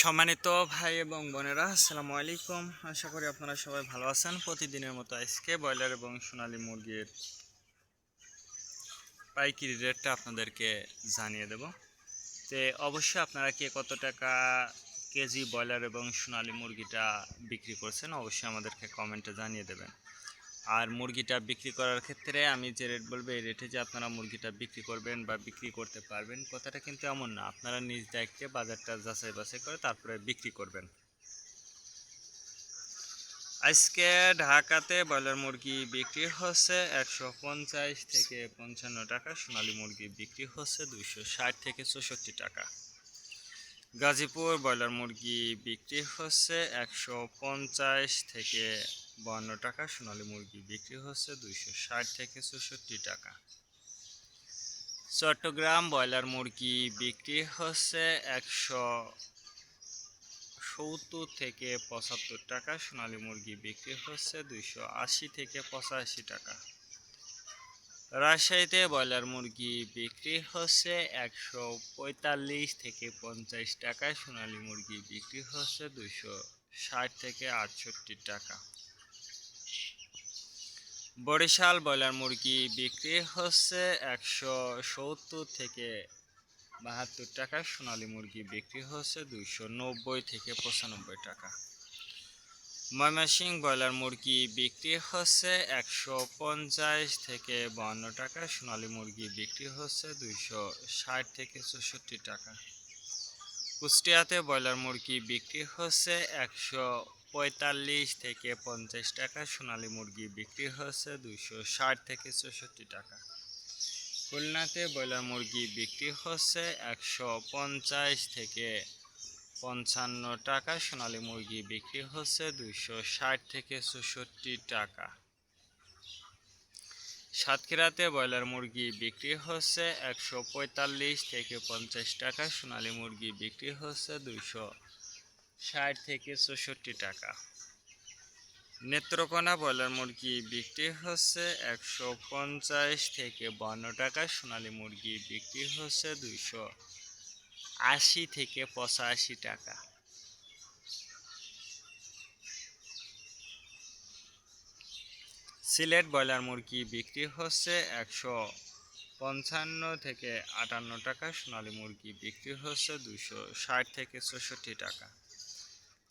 সম্মানিত ভাই এবং বোনেরা, আসসালামু আলাইকুম। আশা করি আপনারা সবাই ভালো আছেন। প্রতিদিনের মতো আজকে ব্রয়লার এবং সোনালী মুরগির পাইকারি রেটটা আপনাদেরকে জানিয়ে দেব। তো অবশ্যই আপনারা কে কত টাকা কেজি ব্রয়লার এবং সোনালী মুরগিটা বিক্রি করছেন অবশ্যই আমাদেরকে কমেন্টে জানিয়ে দেবেন। আর মুরগিটা বিক্রি করার ক্ষেত্রে আমি যে রেট বলবো এই রেটে যে আপনারা মুরগিটা বিক্রি করবেন বা বিক্রি করতে পারবেন কথাটা কিন্তু এমন না। আপনারা নিজ দায়িত্বে বাজারটা যাচাই বাছাই করে তারপরে বিক্রি করবেন। আজকে ঢাকাতে ব্রয়লার মুরগি বিক্রি হচ্ছে 150 থেকে 55 টাকা, সোনালী মুরগি বিক্রি হচ্ছে 260 থেকে 64 টাকা। গাজীপুর ব্রয়লার মুরগি বিক্রি হচ্ছে 150 থেকে 52 টাকা, সোনালী মুরগি বিক্রি হচ্ছে 260 থেকে 64 টাকা। চট্টগ্রাম ব্রয়লার মুরগি বিক্রি হচ্ছে 170 থেকে 75 টাকা, সোনালী মুরগি বিক্রি হচ্ছে 280 থেকে 85 টাকা। রাজশাহীতে ব্রয়লার মুরগি বিক্রি হচ্ছে 145 থেকে 50 টাকা, সোনালী মুরগি বিক্রি হচ্ছে 260 থেকে 68 টাকা। বরিশাল ব্রয়লার মুরগি বিক্রি হচ্ছে 170 থেকে 72 টাকা, সোনালী মুরগি বিক্রি হচ্ছে 290 থেকে 95 টাকা। ময়মনসিংহ ব্রয়লার মুরগি বিক্রি হচ্ছে 150 থেকে 52 টাকা, সোনালী মুরগি বিক্রি হচ্ছে 260 থেকে 64 টাকা। কুষ্টিয়াতে ব্রয়লার মুরগি বিক্রি হচ্ছে 145 থেকে 50 টাকা, সোনালী মুরগি বিক্রি হচ্ছে 260 থেকে 64 টাকা। খুলনাতে ব্রয়লার মুরগি বিক্রি হচ্ছে 150 থেকে 55 টাকা, সোনালী মুরগি বিক্রি হচ্ছে 260 থেকে 64 টাকা। সাতক্ষীরাতে ব্রয়লার মুরগি বিক্রি হচ্ছে 145 থেকে 50 টাকা, সোনালী মুরগি বিক্রি হচ্ছে 260 থেকে 64 টাকা। নেত্রকোনা ব্রয়লার মুরগি বিক্রি হচ্ছে 150 থেকে 52 টাকা, সোনালী মুরগি বিক্রি হচ্ছে 280 থেকে 85 টাকা। সিলেট ব্রয়লার মুরগি বিক্রি হচ্ছে 155 থেকে 58 টাকা, সোনালী মুরগি বিক্রি হচ্ছে 260 থেকে 64 টাকা।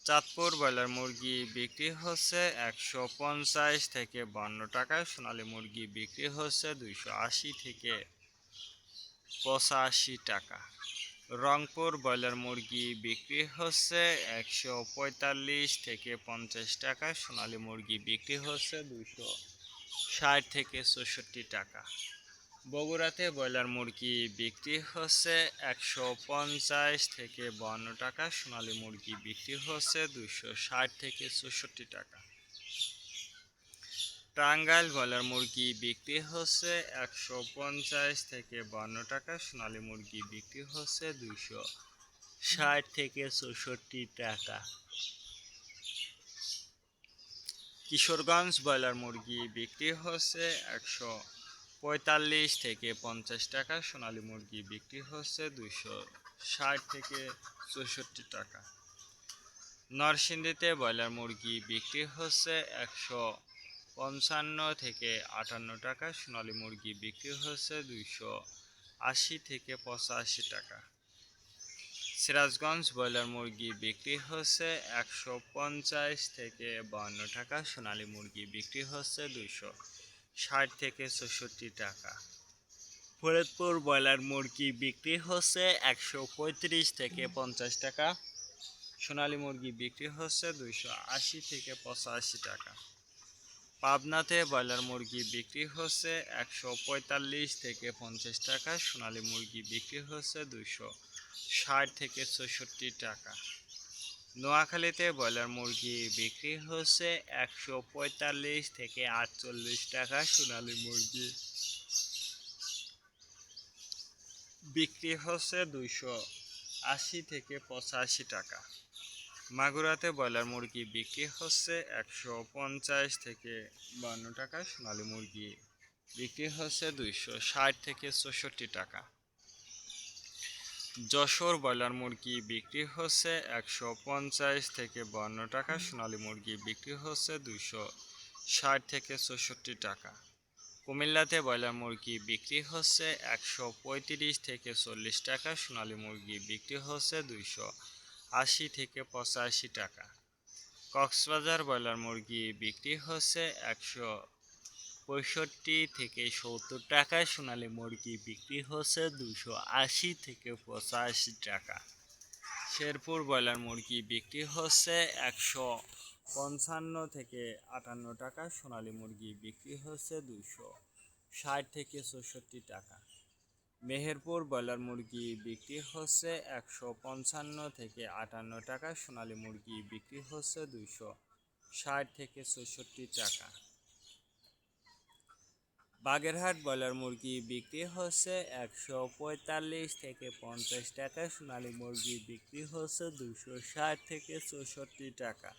চাঁদপুর ব্রয়লার মুরগি বিক্রি হচ্ছে 150 থেকে 52 টাকা, সোনালী মুরগি বিক্রি হচ্ছে 280 থেকে 85 টাকা। রংপুর ব্রয়লার মুরগি বিক্রি হচ্ছে 145 থেকে 50 টাকা, সোনালী মুরগি বিক্রি হচ্ছে 260 থেকে 64 টাকা। বগুড়াতে ব্রয়লার মুরগি বিক্রি হচ্ছে 150 থেকে 52 টাকা, সোনালী মুরগি বিক্রি হচ্ছে 260 থেকে 64 টাকা। টাঙ্গাইল ব্রয়লার মুরগি বিক্রি হচ্ছে 150 থেকে 52 টাকা, সোনালী মুরগি বিক্রি হচ্ছে 260 থেকে 64 টাকা। কিশোরগঞ্জ ব্রয়লার মুরগি বিক্রি হচ্ছে 145 থেকে 50 টাকা, সোনালী মুরগি বিক্রি হচ্ছে 260 থেকে 64 টাকা। নরসিংদীতে ব্রয়লার মুরগি বিক্রি হচ্ছে 155 থেকে 58 টাকা, সোনালী মুরগি বিক্রি হচ্ছে 280 থেকে 85 টাকা। সিরাজগঞ্জ ব্রয়লার মুরগি বিক্রি হচ্ছে 150 থেকে 52 টাকা, সোনালী মুরগি বিক্রি হচ্ছে 260 থেকে 64 টাকা। ফরিদপুর ব্রয়লার মুরগি বিক্রি হচ্ছে 135 থেকে 50 টাকা, সোনালী মুরগি বিক্রি হচ্ছে 280 থেকে 85 টাকা। পাবনাতে ব্রয়লার মুরগি বিক্রি হচ্ছে 145 থেকে 50 টাকা, সোনালী মুরগি বিক্রি হচ্ছে 260 থেকে 64 টাকা। নোয়াখালীতে ব্রয়লার মুরগি বিক্রি হচ্ছে 145 থেকে 48 টাকা, সোনালী মুরগি বিক্রি হচ্ছে 280 থেকে 85 টাকা। মাগুরাতে ব্রয়লার মুরগি বিক্রি হচ্ছে 150 থেকে 52 টাকা, সোনালী মুরগি বিক্রি হচ্ছে 260 থেকে 64 টাকা। যশোর ব্রয়লার মুরগি বিক্রি হচ্ছে 150 থেকে 52 টাকা, সোনালী মুরগি বিক্রি হচ্ছে 260 থেকে 64 টাকা। কুমিল্লাতে ব্রয়লার মুরগি বিক্রি হচ্ছে 135 থেকে 40 টাকা, সোনালী মুরগি বিক্রি হচ্ছে 280 থেকে 85 টাকা। কক্সবাজার ব্রয়লার মুরগি বিক্রি হচ্ছে 165 থেকে 70 টাকা, সোনালী মুরগি বিক্রি হচ্ছে 280 থেকে 85 টাকা। শেরপুর ব্রয়লার মুরগি বিক্রি হচ্ছে 155 থেকে 58 টাকা, সোনালী মুরগি বিক্রি হচ্ছে 260 থেকে 64 টাকা। মেহেরপুর ব্রয়লার মুরগি বিক্রি হচ্ছে 155 থেকে 58 টাকা, সোনালী মুরগি বিক্রি হচ্ছে 260 থেকে 64 টাকা। বাগেরহাট ব্রয়লার মুরগি বিক্রি হচ্ছে 145 থেকে 50 টাকা, সোনালী মুরগি বিক্রি হচ্ছে 260 থেকে 64 টাকা।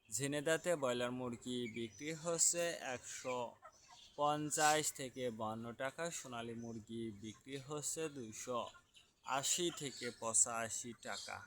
ঝিনেদাতে ব্রয়লার মুরগি বিক্রি হচ্ছে 150 থেকে 52 টাকা, সোনালী মুরগি বিক্রি হচ্ছে 280 থেকে 85 টাকা।